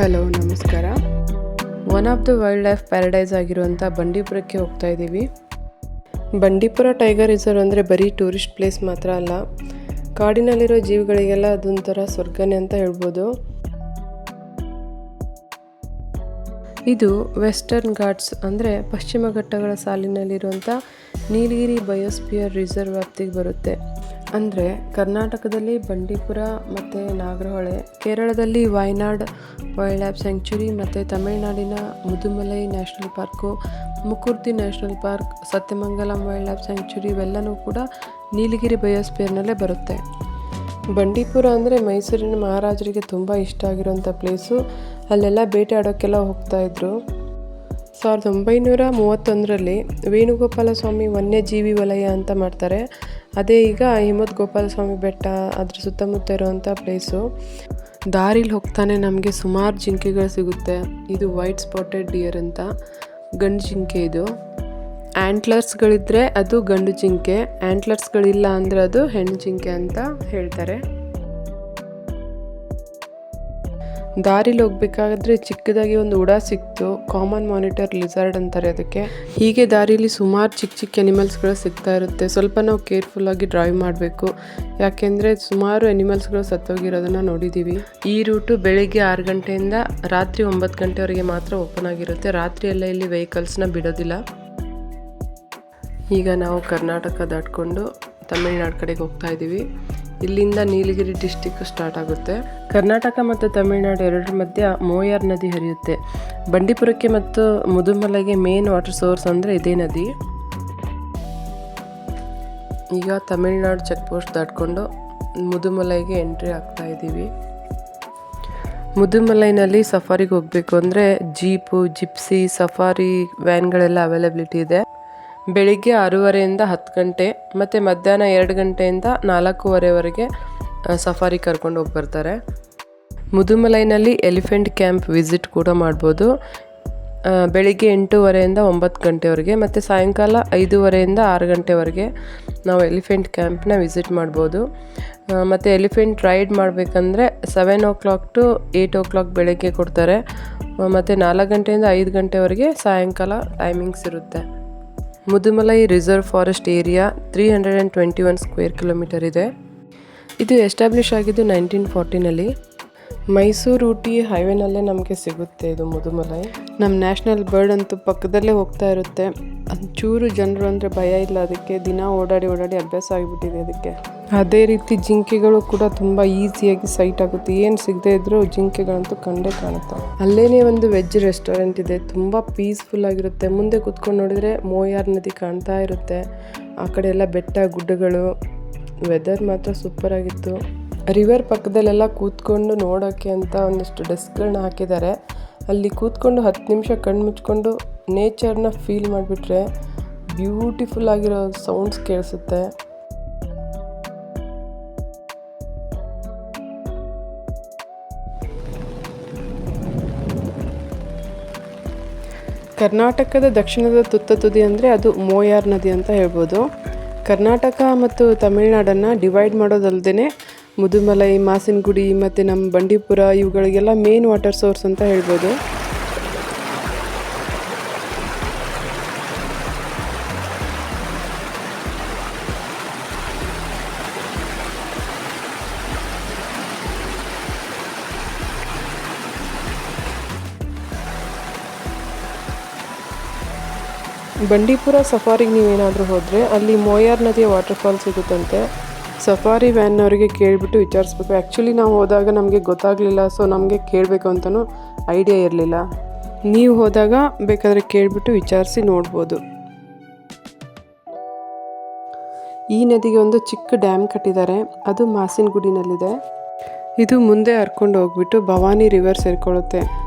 Hello ನಮಸ್ಕಾರ. One of the wild life paradise ಆಗಿರುವಂಥ ಬಂಡೀಪುರಕ್ಕೆ ಹೋಗ್ತಾ ಇದ್ದೀವಿ. ಬಂಡೀಪುರ ಟೈಗರ್ ರಿಸರ್ವ್ ಅಂದರೆ ಬರೀ ಟೂರಿಸ್ಟ್ ಪ್ಲೇಸ್ ಮಾತ್ರ ಅಲ್ಲ, ಕಾಡಿನಲ್ಲಿರೋ ಜೀವಿಗಳಿಗೆಲ್ಲ ಅದೊಂಥರ ಸ್ವರ್ಗನೇ ಅಂತ ಹೇಳ್ಬೋದು. ಇದು ವೆಸ್ಟರ್ನ್ ಘಾಟ್ಸ್ ಅಂದರೆ ಪಶ್ಚಿಮ ಘಟ್ಟಗಳ ಸಾಲಿನಲ್ಲಿರುವಂಥ ನೀಲಗಿರಿ ಬಯೋಸ್ಪಿಯರ್ ರಿಸರ್ವ್ ವ್ಯಾಪ್ತಿಗೆ ಬರುತ್ತೆ. ಅಂದರೆ ಕರ್ನಾಟಕದಲ್ಲಿ ಬಂಡೀಪುರ ಮತ್ತು ನಾಗರಹೊಳೆ, ಕೇರಳದಲ್ಲಿ ವಯನಾಡ್ ವೈಲ್ಡ್ ಲೈಫ್ ಸ್ಯಾಂಕ್ಚುರಿ ಮತ್ತು ತಮಿಳುನಾಡಿನ Mudumalai national park, Mukurthi national park, Sathyamangalam wild life sanctuary ಇವೆಲ್ಲನೂ ಕೂಡ ನೀಲಗಿರಿ ಬಯೋಸ್ಪಿಯರ್ನಲ್ಲೇ ಬರುತ್ತೆ. ಬಂಡೀಪುರ ಅಂದರೆ ಮೈಸೂರಿನ ಮಹಾರಾಜರಿಗೆ ತುಂಬ ಇಷ್ಟ ಆಗಿರೋಂಥ ಪ್ಲೇಸು. ಅಲ್ಲೆಲ್ಲ ಬೇಟೆ ಆಡೋಕ್ಕೆಲ್ಲ ಹೋಗ್ತಾಯಿದ್ರು. 1931ರಲ್ಲಿ ವೇಣುಗೋಪಾಲ ಸ್ವಾಮಿ ವನ್ಯಜೀವಿ ವಲಯ ಅಂತ ಮಾಡ್ತಾರೆ. ಅದೇ ಈಗ ಹಿಮವದ್ ಗೋಪಾಲ ಸ್ವಾಮಿ ಬೆಟ್ಟ, ಅದ್ರ ಸುತ್ತಮುತ್ತ ಇರೋವಂಥ ಪ್ಲೇಸು. ದಾರಿಲಿ ಹೋಗ್ತಾನೆ ನಮಗೆ ಸುಮಾರು ಜಿಂಕೆಗಳು ಸಿಗುತ್ತೆ. ಇದು ವೈಟ್ ಸ್ಪಾಟೆಡ್ ಡಿಯರ್ ಅಂತ ಗಂಡು ಜಿಂಕೆ. ಇದು ಆ್ಯಂಟ್ಲರ್ಸ್ಗಳಿದ್ರೆ ಅದು ಗಂಡು ಜಿಂಕೆ, ಆ್ಯಂಟ್ಲರ್ಸ್ಗಳಿಲ್ಲ ಅಂದರೆ ಅದು ಹೆಣ್ಣು ಜಿಂಕೆ ಅಂತ ಹೇಳ್ತಾರೆ. ದಾರಿಲಿ ಹೋಗ್ಬೇಕಾದ್ರೆ ಚಿಕ್ಕದಾಗಿ ಒಂದು ಉಡ ಸಿಕ್ತು, ಕಾಮನ್ ಮಾನಿಟರ್ ಲಿಸರ್ಡ್ ಅಂತಾರೆ ಅದಕ್ಕೆ. ಹೀಗೆ ದಾರಿಲಿ ಸುಮಾರು ಚಿಕ್ಕ ಚಿಕ್ಕ ಎನಿಮಲ್ಸ್ಗಳು ಸಿಗ್ತಾ ಇರುತ್ತೆ. ಸ್ವಲ್ಪ ನಾವು ಕೇರ್ಫುಲ್ಲಾಗಿ ಡ್ರೈವ್ ಮಾಡಬೇಕು, ಯಾಕೆಂದರೆ ಸುಮಾರು ಎನಿಮಲ್ಸ್ಗಳು ಸತ್ತೋಗಿರೋದನ್ನು ನೋಡಿದ್ದೀವಿ. ಈ ರೂಟು ಬೆಳಿಗ್ಗೆ 6 ಗಂಟೆಯಿಂದ ರಾತ್ರಿ 9 ಗಂಟೆವರೆಗೆ ಮಾತ್ರ ಓಪನ್ ಆಗಿರುತ್ತೆ. ರಾತ್ರಿ ಎಲ್ಲ ಇಲ್ಲಿ ವೆಹಿಕಲ್ಸ್ನ ಬಿಡೋದಿಲ್ಲ. ಈಗ ನಾವು ಕರ್ನಾಟಕ ದಾಟ್ಕೊಂಡು ತಮಿಳ್ನಾಡು ಕಡೆಗೆ ಹೋಗ್ತಾ ಇದ್ದೀವಿ. ಇಲ್ಲಿಂದ ನೀಲಗಿರಿ ಡಿಸ್ಟಿಕ್ ಸ್ಟಾರ್ಟ್ ಆಗುತ್ತೆ. ಕರ್ನಾಟಕ ಮತ್ತು ತಮಿಳುನಾಡು ಎರಡರ ಮಧ್ಯ ಮೋಯಾರ್ ನದಿ ಹರಿಯುತ್ತೆ. ಬಂಡೀಪುರಕ್ಕೆ ಮತ್ತು ಮುದುಮಲೈಗೆ ಮೇನ್ ವಾಟರ್ ಸೋರ್ಸ್ ಅಂದರೆ ಇದೇ ನದಿ. ಈಗ ತಮಿಳ್ನಾಡು ಚೆಕ್ ಪೋಸ್ಟ್ ದಾಟ್ಕೊಂಡು ಮುದುಮಲೈಗೆ ಎಂಟ್ರಿ ಆಗ್ತಾ ಇದ್ದೀವಿ. ಮುದುಮಲೈನಲ್ಲಿ ಸಫಾರಿಗೆ ಹೋಗಬೇಕು ಅಂದರೆ ಜೀಪು, ಜಿಪ್ಸಿ, ಸಫಾರಿ ವ್ಯಾನ್ಗಳೆಲ್ಲ ಅವೈಲಬಿಲಿಟಿ ಇದೆ. ಬೆಳಿಗ್ಗೆ 6:30ಯಿಂದ 10 ಗಂಟೆ ಮತ್ತು ಮಧ್ಯಾಹ್ನ 2 ಗಂಟೆಯಿಂದ 4:15ವರೆಗೆ ಸಫಾರಿ ಕರ್ಕೊಂಡು ಹೋಗಿ ಬರ್ತಾರೆ. ಮುದುಮಲೈನಲ್ಲಿ ಎಲಿಫೆಂಟ್ ಕ್ಯಾಂಪ್ ವಿಸಿಟ್ ಕೂಡ ಮಾಡ್ಬೋದು. ಬೆಳಿಗ್ಗೆ 8:30ಯಿಂದ 9 ಗಂಟೆವರೆಗೆ ಮತ್ತು ಸಾಯಂಕಾಲ 5:30ಯಿಂದ 6 ಗಂಟೆವರೆಗೆ ನಾವು ಎಲಿಫೆಂಟ್ ಕ್ಯಾಂಪ್ನ ವಿಸಿಟ್ ಮಾಡ್ಬೋದು. ಮತ್ತು ಎಲಿಫೆಂಟ್ ರೈಡ್ ಮಾಡಬೇಕಂದ್ರೆ 7 o'clock to 8 o'clock ಬೆಳಗ್ಗೆ ಕೊಡ್ತಾರೆ. ಮತ್ತು 4 ಗಂಟೆಯಿಂದ 5 ಗಂಟೆವರೆಗೆ ಸಾಯಂಕಾಲ ಟೈಮಿಂಗ್ಸ್ ಇರುತ್ತೆ. Mudumalai reserve forest area 321 square kilometre ಇದೆ. ಇದು ಎಸ್ಟಾಬ್ಲಿಷ್ ಆಗಿದ್ದು 1940ನಲ್ಲಿ. ಮೈಸೂರು ಊಟಿ ಹೈವೇನಲ್ಲೇ ನಮಗೆ ಸಿಗುತ್ತೆ ಇದು ಮುದುಮಲೈ. ನಮ್ಮ ನ್ಯಾಷನಲ್ ಬರ್ಡ್ ಅಂತೂ ಪಕ್ಕದಲ್ಲೇ ಹೋಗ್ತಾ ಇರುತ್ತೆ. ಒಂಚೂರು ಜನರು ಅಂದರೆ ಭಯ ಇಲ್ಲ ಅದಕ್ಕೆ. ದಿನ ಓಡಾಡಿ ಅಭ್ಯಾಸ ಆಗಿಬಿಟ್ಟಿದೆ ಅದಕ್ಕೆ. ಅದೇ ರೀತಿ ಜಿಂಕೆಗಳು ಕೂಡ ತುಂಬ ಈಸಿಯಾಗಿ ಸೈಟ್ ಆಗುತ್ತೆ. ಏನು ಸಿಗದೇ ಇದ್ರೂ ಜಿಂಕೆಗಳಂತೂ ಕಂಡೇ ಕಾಣುತ್ತೆ. ಅಲ್ಲೇ ಒಂದು ವೆಜ್ ರೆಸ್ಟೋರೆಂಟ್ ಇದೆ, ತುಂಬ ಪೀಸ್ಫುಲ್ ಆಗಿರುತ್ತೆ. ಮುಂದೆ ಕೂತ್ಕೊಂಡು ನೋಡಿದರೆ ಮೋಯಾರ್ ನದಿ ಕಾಣ್ತಾ ಇರುತ್ತೆ. ಆ ಕಡೆ ಎಲ್ಲ ಬೆಟ್ಟ ಗುಡ್ಡಗಳು. ವೆದರ್ ಮಾತ್ರ ಸೂಪರ್ ಆಗಿತ್ತು. ರಿವರ್ ಪಕ್ಕದಲ್ಲೆಲ್ಲ ಕೂತ್ಕೊಂಡು ನೋಡೋಕ್ಕೆ ಅಂತ ಒಂದಷ್ಟು ಡೆಸ್ಕ್ಗಳನ್ನ ಹಾಕಿದ್ದಾರೆ. ಅಲ್ಲಿ ಕೂತ್ಕೊಂಡು 10 ನಿಮಿಷ ಕಣ್ಣು ಮುಚ್ಕೊಂಡು ನೇಚರ್ನ ಫೀಲ್ ಮಾಡಿಬಿಟ್ರೆ ಬ್ಯೂಟಿಫುಲ್ ಆಗಿರೋ ಸೌಂಡ್ಸ್ ಕೇಳಿಸುತ್ತೆ. ಕರ್ನಾಟಕದ ದಕ್ಷಿಣದ ತುತ್ತ ತುದಿ ಅಂದರೆ ಅದು ಮೋಯಾರ್ ನದಿ ಅಂತ ಹೇಳ್ಬೋದು. ಕರ್ನಾಟಕ ಮತ್ತು ತಮಿಳುನಾಡನ್ನು ಡಿವೈಡ್ ಮಾಡೋದಲ್ಲದೆ ಮುದುಮಲೈ, ಮಾಸಿನಗುಡಿ ಮತ್ತು ನಮ್ಮ ಬಂಡೀಪುರ ಇವುಗಳಿಗೆಲ್ಲ ಮೇನ್ ವಾಟರ್ ಸೋರ್ಸ್ ಅಂತ ಹೇಳ್ಬೋದು. ಬಂಡೀಪುರ ಸಫಾರಿಗೆ ನೀವೇನಾದರೂ ಹೋದರೆ ಅಲ್ಲಿ ಮೋಯಾರ್ ನದಿಯ ವಾಟರ್ಫಾಲ್ ಸಿಗುತ್ತಂತೆ. ಸಫಾರಿ ವ್ಯಾನ್ನವರಿಗೆ ಕೇಳಿಬಿಟ್ಟು ವಿಚಾರಿಸ್ಬೇಕು. ಆ್ಯಕ್ಚುಲಿ ನಾವು ಹೋದಾಗ ನಮಗೆ ಗೊತ್ತಾಗಲಿಲ್ಲ, ಸೊ ನಮಗೆ ಕೇಳಬೇಕು ಅಂತಲೂ ಐಡಿಯಾ ಇರಲಿಲ್ಲ. ನೀವು ಹೋದಾಗ ಬೇಕಾದರೆ ಕೇಳಿಬಿಟ್ಟು ವಿಚಾರಿಸಿ ನೋಡ್ಬೋದು. ಈ ನದಿಗೆ ಒಂದು ಚಿಕ್ಕ ಡ್ಯಾಮ್ ಕಟ್ಟಿದ್ದಾರೆ, ಅದು ಮಾಸಿನಗುಡಿನಲ್ಲಿದೆ. ಇದು ಮುಂದೆ ಹರ್ಕೊಂಡು ಹೋಗ್ಬಿಟ್ಟು ಭವಾನಿ ರಿವರ್ ಸೇರಿಕೊಳ್ಳುತ್ತೆ.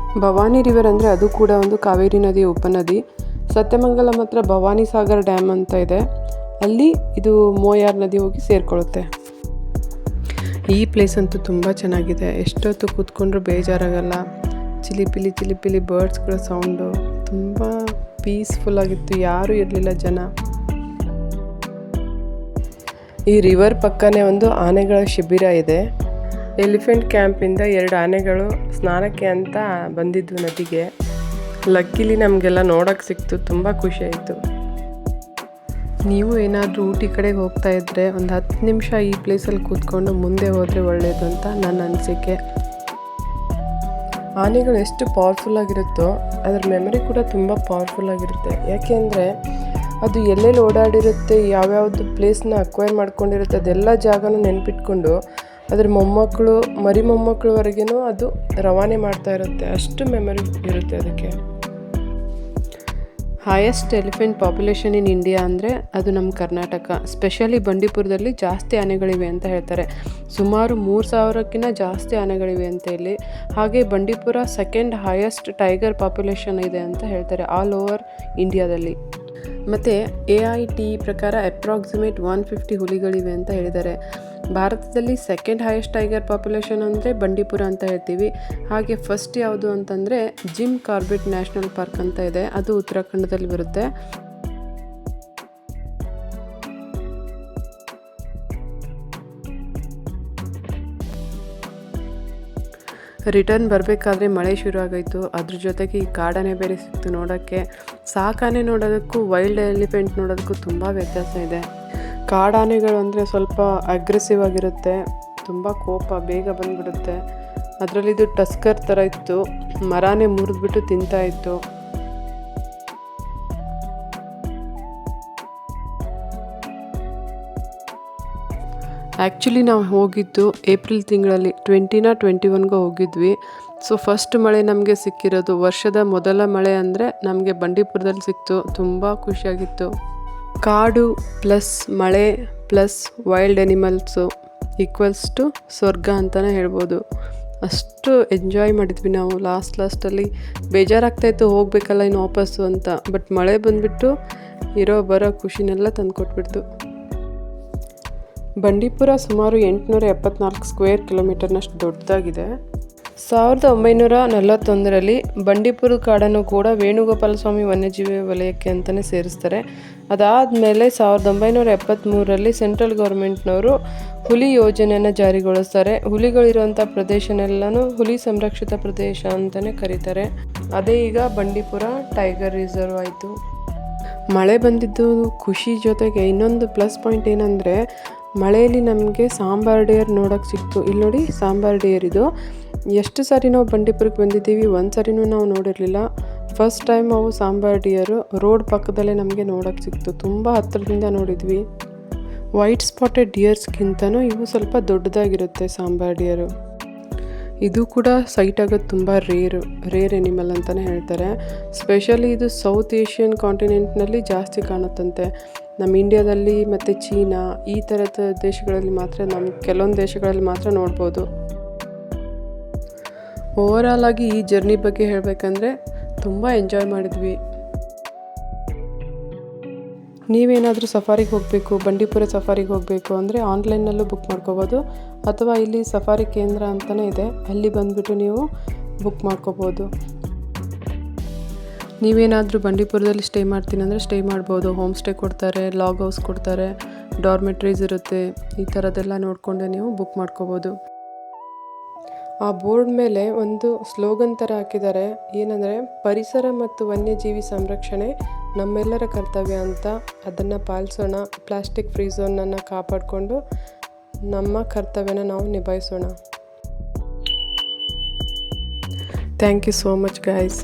ಭವಾನಿ ರಿವರ್ ಅಂದರೆ ಅದು ಕೂಡ ಒಂದು ಕಾವೇರಿ ನದಿಯ ಉಪನದಿ. ಸತ್ಯಮಂಗಲಂ ಹತ್ರ ಭವಾನಿ ಸಾಗರ್ ಡ್ಯಾಮ್ ಅಂತ ಇದೆ, ಅಲ್ಲಿ ಇದು ಮೋಯಾರ್ ನದಿ ಹೋಗಿ ಸೇರಿಕೊಳ್ಳುತ್ತೆ. ಈ ಪ್ಲೇಸ್ ಅಂತೂ ತುಂಬ ಚೆನ್ನಾಗಿದೆ. ಎಷ್ಟೊತ್ತು ಕೂತ್ಕೊಂಡ್ರೂ ಬೇಜಾರಾಗಲ್ಲ. ಚಿಲಿಪಿಲಿ ಬರ್ಡ್ಸ್ಗಳ ಸೌಂಡು ತುಂಬ ಪೀಸ್ಫುಲ್ಲಾಗಿತ್ತು. ಯಾರೂ ಇರಲಿಲ್ಲ ಜನ. ಈ ರಿವರ್ ಪಕ್ಕನೇ ಒಂದು ಆನೆಗಳ ಶಿಬಿರ ಇದೆ. ಎಲಿಫೆಂಟ್ ಕ್ಯಾಂಪಿಂದ 2 ಆನೆಗಳು ಸ್ನಾನಕ್ಕೆ ಅಂತ ಬಂದಿದ್ವು ನದಿಗೆ. ಲಕ್ಕಿಲಿ ನಮಗೆಲ್ಲ ನೋಡೋಕ್ಕೆ ಸಿಕ್ತು, ತುಂಬ ಖುಷಿ ಆಯಿತು. ನೀವು ಏನಾದರೂ ಊಟಿ ಕಡೆಗೆ ಹೋಗ್ತಾ ಇದ್ದರೆ ಒಂದು 10 ನಿಮಿಷ ಈ ಪ್ಲೇಸಲ್ಲಿ ಕೂತ್ಕೊಂಡು ಮುಂದೆ ಹೋದರೆ ಒಳ್ಳೆಯದು ಅಂತ ನನ್ನ ಅನಿಸಿಕೆ. ಆನೆಗಳು ಎಷ್ಟು ಪವರ್ಫುಲ್ ಆಗಿರುತ್ತೋ ಅದರ ಮೆಮೊರಿ ಕೂಡ ತುಂಬ ಪವರ್ಫುಲ್ ಆಗಿರುತ್ತೆ. ಯಾಕೆ ಅಂದರೆ ಅದು ಎಲ್ಲೆಲ್ಲಿ ಓಡಾಡಿರುತ್ತೆ, ಯಾವ್ಯಾವುದು ಪ್ಲೇಸ್ನ ಅಕ್ವೈರ್ ಮಾಡ್ಕೊಂಡಿರುತ್ತೆ, ಅದೆಲ್ಲ ಜಾಗನೂ ನೆನಪಿಟ್ಕೊಂಡು ಅದರ ಮೊಮ್ಮಕ್ಕಳು ಮರಿ ಮೊಮ್ಮಕ್ಕಳವರೆಗೂ ಅದು ರವಾನೆ ಮಾಡ್ತಾ ಇರುತ್ತೆ. ಅಷ್ಟು ಮೆಮೊರಿ ಇರುತ್ತೆ ಅದಕ್ಕೆ. Highest elephant population in India ಅಂದರೆ ಅದು ನಮ್ಮ ಕರ್ನಾಟಕ. ಸ್ಪೆಷಲಿ ಬಂಡೀಪುರದಲ್ಲಿ ಜಾಸ್ತಿ ಆನೆಗಳಿವೆ ಅಂತ ಹೇಳ್ತಾರೆ. ಸುಮಾರು 3000ಕ್ಕಿಂತ ಜಾಸ್ತಿ ಆನೆಗಳಿವೆ ಅಂತ ಇಲ್ಲಿ. ಹಾಗೆ Bandipur second highest tiger population ಇದೆ ಅಂತ ಹೇಳ್ತಾರೆ ಆಲ್ ಓವರ್ ಇಂಡಿಯಾದಲ್ಲಿ. ಮತ್ತು AIT ಪ್ರಕಾರ ಅಪ್ರಾಕ್ಸಿಮೇಟ್ 150 ಹುಲಿಗಳಿವೆ ಅಂತ ಹೇಳಿದ್ದಾರೆ. ಭಾರತದಲ್ಲಿ ಸೆಕೆಂಡ್ ಹೈಯೆಸ್ಟ್ ಟೈಗರ್ ಪಾಪ್ಯುಲೇಷನ್ ಅಂದರೆ ಬಂಡೀಪುರ ಅಂತ ಹೇಳ್ತೀವಿ. ಹಾಗೆ ಫಸ್ಟ್ ಯಾವುದು ಅಂತಂದರೆ ಜಿಮ್ ಕಾರ್ಬೆಟ್ ನ್ಯಾಷನಲ್ ಪಾರ್ಕ್ ಅಂತ ಇದೆ, ಅದು ಉತ್ತರಾಖಂಡದಲ್ಲಿ ಬರುತ್ತೆ. ರಿಟರ್ನ್ ಬರಬೇಕಾದ್ರೆ ಮಳೆ ಶುರು ಆಗೋಯಿತು. ಅದ್ರ ಜೊತೆಗೆ ಈ ಕಾಡಾನೆ ಬೇರೆ ಸಿಕ್ತು ನೋಡೋಕ್ಕೆ. ಸಾಕಾನೆ ನೋಡೋದಕ್ಕೂ ವೈಲ್ಡ್ ಎಲಿಫೆಂಟ್ ನೋಡೋದಕ್ಕೂ ತುಂಬ ವ್ಯತ್ಯಾಸ ಇದೆ. ಕಾಡಾನೆಗಳು ಅಂದರೆ ಸ್ವಲ್ಪ ಅಗ್ರೆಸಿವ್ ಆಗಿರುತ್ತೆ, ತುಂಬ ಕೋಪ, ಬೇಗ ಬಂದುಬಿಡುತ್ತೆ. ಅದರಲ್ಲಿದು ಟಸ್ಕರ್ ಥರ ಇತ್ತು, ಮರನೇ ಮುರಿದ್ಬಿಟ್ಟು ತಿಂತಾಯಿತ್ತು. ಆ್ಯಕ್ಚುಲಿ ನಾವು ಹೋಗಿದ್ದು ಏಪ್ರಿಲ್ ತಿಂಗಳಲ್ಲಿ 21 ಹೋಗಿದ್ವಿ. ಸೊ ಫಸ್ಟ್ ಮಳೆ ನಮಗೆ ಸಿಕ್ಕಿರೋದು, ವರ್ಷದ ಮೊದಲ ಮಳೆ ಅಂದರೆ ನಮಗೆ ಬಂಡೀಪುರದಲ್ಲಿ ಸಿಕ್ತು. ತುಂಬ ಖುಷಿಯಾಗಿತ್ತು. ಕಾಡು ಪ್ಲಸ್ ಮಳೆ plus wild animals equals to ಸ್ವರ್ಗ ಅಂತಲೇ ಹೇಳ್ಬೋದು. ಅಷ್ಟು ಎಂಜಾಯ್ ಮಾಡಿದ್ವಿ ನಾವು. ಲಾಸ್ಟಲ್ಲಿ ಬೇಜಾರಾಗ್ತಾಯಿತ್ತು ಹೋಗಬೇಕಲ್ಲ ಇನ್ನು ವಾಪಸ್ಸು ಅಂತ. ಬಟ್ ಮಳೆ ಬಂದುಬಿಟ್ಟು ಬರೋ ಖುಷಿನೆಲ್ಲ ತಂದು ಕೊಟ್ಬಿಡ್ತು. ಬಂಡೀಪುರ ಸುಮಾರು 874 ಸ್ಕ್ವೇರ್ ಕಿಲೋಮೀಟರ್ನಷ್ಟು ದೊಡ್ಡದಾಗಿದೆ. 1941ರಲ್ಲಿ ಬಂಡೀಪುರ ಕಾಡನ್ನು ಕೂಡ ವೇಣುಗೋಪಾಲ ಸ್ವಾಮಿ ವನ್ಯಜೀವಿ ವಲಯಕ್ಕೆ ಅಂತಲೇ ಸೇರಿಸ್ತಾರೆ. ಅದಾದಮೇಲೆ 1973ರಲ್ಲಿ ಸೆಂಟ್ರಲ್ ಗೌರ್ಮೆಂಟ್ನವರು ಹುಲಿ ಯೋಜನೆಯನ್ನು ಜಾರಿಗೊಳಿಸ್ತಾರೆ. ಹುಲಿಗಳಿರುವಂಥ ಪ್ರದೇಶನೆಲ್ಲನೂ ಹುಲಿ ಸಂರಕ್ಷಿತ ಪ್ರದೇಶ ಅಂತಲೇ ಕರೀತಾರೆ. ಅದೇ ಈಗ ಬಂಡೀಪುರ ಟೈಗರ್ ರಿಸರ್ವ್ ಆಯಿತು. ಮಳೆ ಬಂದಿದ್ದು ಖುಷಿ ಜೊತೆಗೆ ಇನ್ನೊಂದು ಪ್ಲಸ್ ಪಾಯಿಂಟ್ ಏನಂದರೆ ಮಳೆಯಲ್ಲಿ ನಮಗೆ ಸಾಂಬಾರ್ ಡಿಯರ್ ನೋಡೋಕ್ಕೆ ಸಿಕ್ತು. ಇಲ್ಲಿ ನೋಡಿ ಸಾಂಬಾರ್ ಡಿಯರ್ ಇದು. ಎಷ್ಟು ಸಾರಿ ನಾವು ಬಂಡೀಪುರಕ್ಕೆ ಬಂದಿದ್ದೀವಿ, ಒಂದು ಸರಿನೂ ನಾವು ನೋಡಿರಲಿಲ್ಲ. ಫಸ್ಟ್ ಟೈಮ್ ಅವು ಸಾಂಬಾರ್ ಡಿಯರು ರೋಡ್ ಪಕ್ಕದಲ್ಲೇ ನಮಗೆ ನೋಡೋಕ್ಕೆ ಸಿಕ್ತು. ತುಂಬ ಹತ್ತಿರದಿಂದ ನೋಡಿದ್ವಿ. ವೈಟ್ ಸ್ಪಾಟೆಡ್ ಡಿಯರ್ಸ್ಗಿಂತನೂ ಇವು ಸ್ವಲ್ಪ ದೊಡ್ಡದಾಗಿರುತ್ತೆ ಸಾಂಬಾರ್ ಡಿಯರು. ಇದು ಕೂಡ ಸೈಟ್ ಆಗೋದು ತುಂಬ ರೇರ್ ಎನಿಮಲ್ ಅಂತಲೇ ಹೇಳ್ತಾರೆ. ಸ್ಪೆಷಲಿ ಇದು ಸೌತ್ ಏಷ್ಯನ್ ಕಾಂಟಿನೆಂಟ್ನಲ್ಲಿ ಜಾಸ್ತಿ ಕಾಣುತ್ತಂತೆ. ನಮ್ಮ ಇಂಡಿಯಾದಲ್ಲಿ ಮತ್ತು ಚೀನಾ ಈ ಥರದ ದೇಶಗಳಲ್ಲಿ ಮಾತ್ರ, ನಮ್ಮ ಕೆಲವೊಂದು ದೇಶಗಳಲ್ಲಿ ಮಾತ್ರ ನೋಡ್ಬೋದು. ಓವರಾಲ್ ಆಗಿ ಈ ಜರ್ನಿ ಬಗ್ಗೆ ಹೇಳಬೇಕಂದ್ರೆ ತುಂಬ ಎಂಜಾಯ್ ಮಾಡಿದ್ವಿ. ನೀವೇನಾದರೂ ಸಫಾರಿಗೆ ಹೋಗಬೇಕು, ಬಂಡೀಪುರ ಸಫಾರಿಗೆ ಹೋಗಬೇಕು ಅಂದರೆ ಆನ್ಲೈನಲ್ಲೂ ಬುಕ್ ಮಾಡ್ಕೋಬೋದು, ಅಥವಾ ಇಲ್ಲಿ ಸಫಾರಿ ಕೇಂದ್ರ ಅಂತಲೇ ಇದೆ, ಅಲ್ಲಿ ಬಂದುಬಿಟ್ಟು ನೀವು ಬುಕ್ ಮಾಡ್ಕೋಬೋದು. ನೀವೇನಾದರೂ ಬಂಡೀಪುರದಲ್ಲಿ ಸ್ಟೇ ಮಾಡ್ತೀನಿ ಅಂದರೆ ಸ್ಟೇ ಮಾಡ್ಬೋದು. ಹೋಮ್ ಸ್ಟೇ ಕೊಡ್ತಾರೆ, ಲಾಗ್ ಹೌಸ್ ಕೊಡ್ತಾರೆ, ಡಾರ್ಮೆಟ್ರೀಸ್ ಇರುತ್ತೆ. ಈ ಥರದ್ದೆಲ್ಲ ನೋಡಿಕೊಂಡೆ ನೀವು ಬುಕ್ ಮಾಡ್ಕೋಬೋದು. ಆ ಬೋರ್ಡ್ ಮೇಲೆ ಒಂದು ಸ್ಲೋಗನ್ ಥರ ಹಾಕಿದ್ದಾರೆ, ಏನಂದರೆ ಪರಿಸರ ಮತ್ತು ವನ್ಯಜೀವಿ ಸಂರಕ್ಷಣೆ ನಮ್ಮೆಲ್ಲರ ಕರ್ತವ್ಯ ಅಂತ. ಅದನ್ನು ಪಾಲಿಸೋಣ, ಪ್ಲಾಸ್ಟಿಕ್ ಫ್ರೀ ಝೋನನ್ನು ಕಾಪಾಡಿಕೊಂಡು ನಮ್ಮ ಕರ್ತವ್ಯನ ನಾವು ನಿಭಾಯಿಸೋಣ. Thank you so much guys.